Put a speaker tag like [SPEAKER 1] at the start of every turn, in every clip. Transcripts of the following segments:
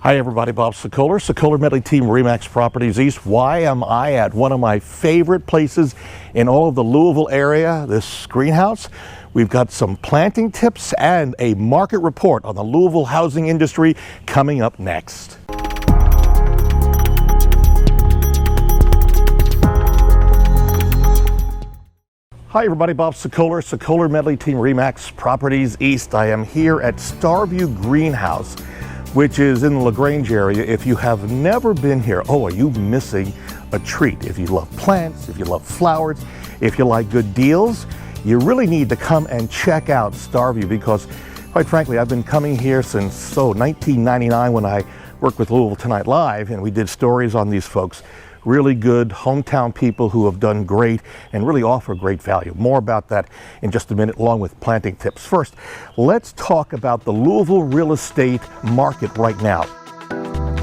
[SPEAKER 1] Hi everybody, Bob Sokoler, Sokoler Medley Team Remax Properties East. Why am I at one of my favorite places in all of the Louisville area, this greenhouse? We've got some planting tips and a market report on the Louisville housing industry coming up next. Hi everybody, Bob Sokoler, Sokoler Medley Team Remax Properties East. I am here at Starview Greenhouse, which is in the LaGrange area. If you have never been here, are you missing a treat? If you love plants, if you love flowers, if you like good deals, you really need to come and check out Starview, because quite frankly, I've been coming here since 1999 when I worked with Louisville Tonight Live, and we did stories on these folks. Really good hometown people who have done great and really offer great value. More about that in just a minute, along with planting tips. First, let's talk about the Louisville real estate market right now.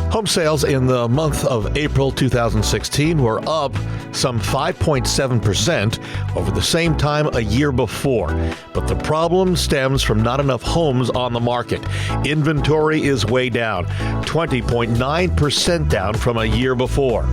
[SPEAKER 1] Home sales in the month of April 2016 were up some 5.7% over the same time a year before. But the problem stems from not enough homes on the market. Inventory is way down, 20.9% down from a year before.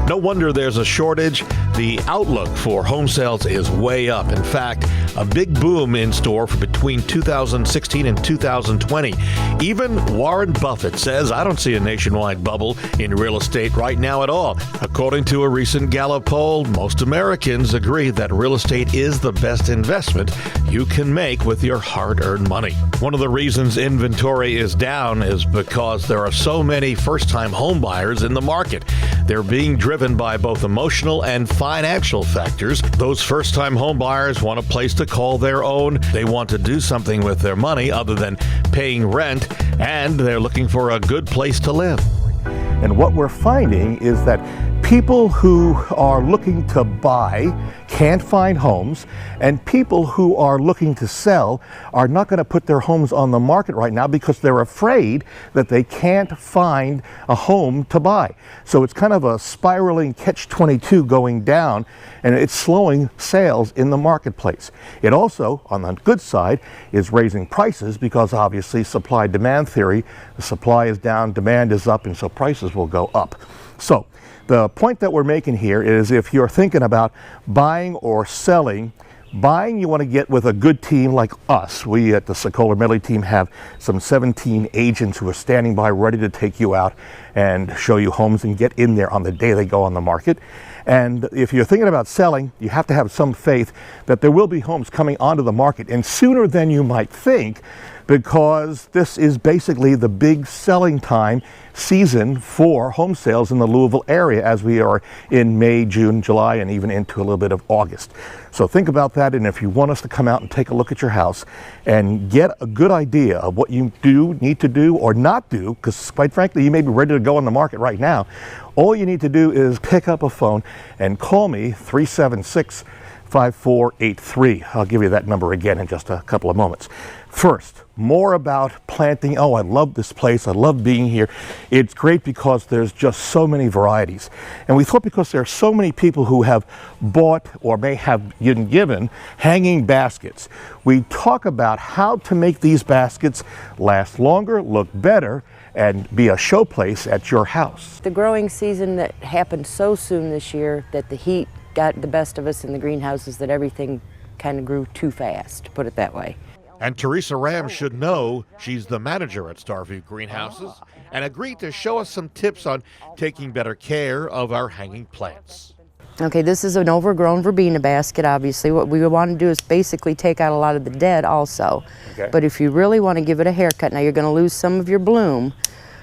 [SPEAKER 1] No wonder there's a shortage. The outlook for home sales is way up. In fact, a big boom in store for between 2016 and 2020. Even Warren Buffett says, I don't see a nationwide bubble in real estate right now at all. According to a recent Gallup poll, most Americans agree that real estate is the best investment you can make with your hard-earned money. One of the reasons inventory is down is because there are so many first-time home buyers in the market. They're being driven by both emotional and financial factors. Those first-time home buyers want a place to call their own. They want to do something with their money other than paying rent, and they're looking for a good place to live. And what we're finding is that people who are looking to buy can't find homes, and people who are looking to sell are not going to put their homes on the market right now because they're afraid that they can't find a home to buy. So it's kind of a spiraling catch-22 going down, and it's slowing sales in the marketplace. It also, on the good side, is raising prices because obviously supply-demand theory, the supply is down, demand is up, and so prices will go up. So the point that we're making here is, if you're thinking about buying or selling, buying, you want to get with a good team like us. We at the Sokoler Medley Team have some 17 agents who are standing by ready to take you out and show you homes and get in there on the day they go on the market. And if you're thinking about selling, you have to have some faith that there will be homes coming onto the market, and sooner than you might think, because this is basically the big selling time season for home sales in the Louisville area, as we are in May, June, July, and even into a little bit of August. So think about that, and if you want us to come out and take a look at your house and get a good idea of what you need to do or not do, because quite frankly, you may be ready to go on the market right now, all you need to do is pick up a phone and call me, 376-5483. I'll give you that number again in just a couple of moments. First, more about planting. I love this place. I love being here. It's great because there's just so many varieties. And we thought because there are so many people who have bought or may have been given hanging baskets, we talk about how to make these baskets last longer, look better, and be a showplace at your house.
[SPEAKER 2] The growing season that happened so soon this year that the heat got the best of us in the greenhouses, that everything kind of grew too fast, to put it that way.
[SPEAKER 1] And Teresa Ram should know. She's the manager at Starview Greenhouses and agreed to show us some tips on taking better care of our hanging plants.
[SPEAKER 2] Okay, this is an overgrown verbena basket, obviously. What we want to do is basically take out a lot of the dead also. Okay. But if you really want to give it a haircut, now you're going to lose some of your bloom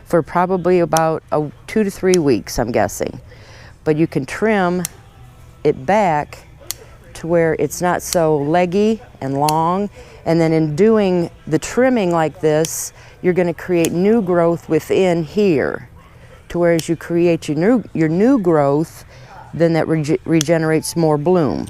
[SPEAKER 2] for probably about 2 to 3 weeks, I'm guessing. But you can trim it back to where it's not so leggy and long, and then in doing the trimming like this, you're going to create new growth within here, to where as you create your new growth, then that regenerates more bloom.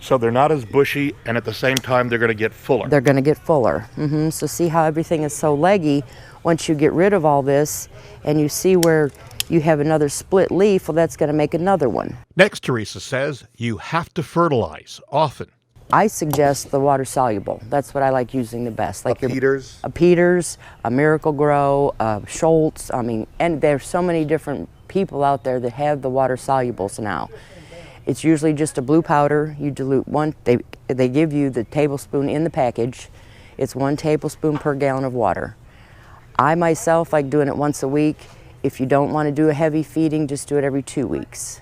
[SPEAKER 1] So they're not as bushy, and at the same time they're going to get fuller.
[SPEAKER 2] They're going to get fuller. So see how everything is so leggy. Once you get rid of all this and you see where you have another split leaf, well, that's going to make another one.
[SPEAKER 1] Next, Teresa says you have to fertilize often.
[SPEAKER 2] I suggest the water soluble. That's what I like using the best. Like
[SPEAKER 1] Peters?
[SPEAKER 2] A Peters, a Miracle Grow, a Schultz. I mean, and there's so many different people out there that have the water solubles now. It's usually just a blue powder. You dilute one, they give you the tablespoon in the package. It's 1 tablespoon per gallon of water. I myself like doing it once a week. If you don't want to do a heavy feeding, just do it every 2 weeks.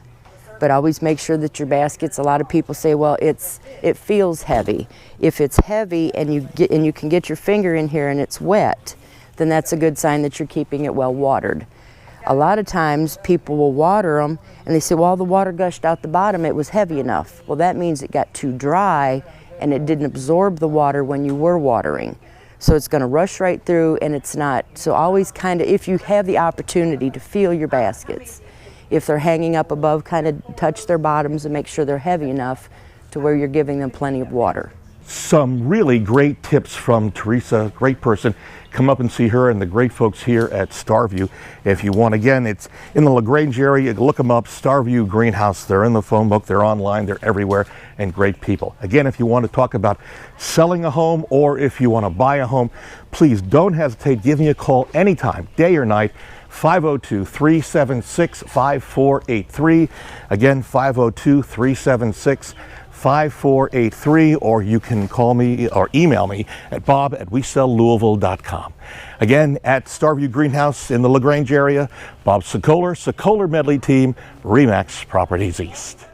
[SPEAKER 2] But always make sure that your baskets, a lot of people say, well, it feels heavy. If it's heavy and you can get your finger in here and it's wet, then that's a good sign that you're keeping it well watered. A lot of times people will water them and they say, well, the water gushed out the bottom, it was heavy enough. Well, that means it got too dry and it didn't absorb the water when you were watering. So it's going to rush right through and it's not. So always kind of, if you have the opportunity to feel your baskets, if they're hanging up above, kind of touch their bottoms and make sure they're heavy enough to where you're giving them plenty of water.
[SPEAKER 3] Some really great tips from Teresa, great person. Come up and see her and the great folks here at Starview. If you want, again, it's in the LaGrange area. Look them up, Starview Greenhouse. They're in the phone book, they're online, they're everywhere, and great people. Again, if you want to talk about selling a home or if you want to buy a home, please don't hesitate. Give me a call anytime, day or night. 502-376-5483. Again, 502-376-5483, or you can call me or email me at bob@weselllouisville.com. Again, at Starview Greenhouse in the LaGrange area, Bob Sokoler, Sokoler Medley Team, RE/MAX Properties East.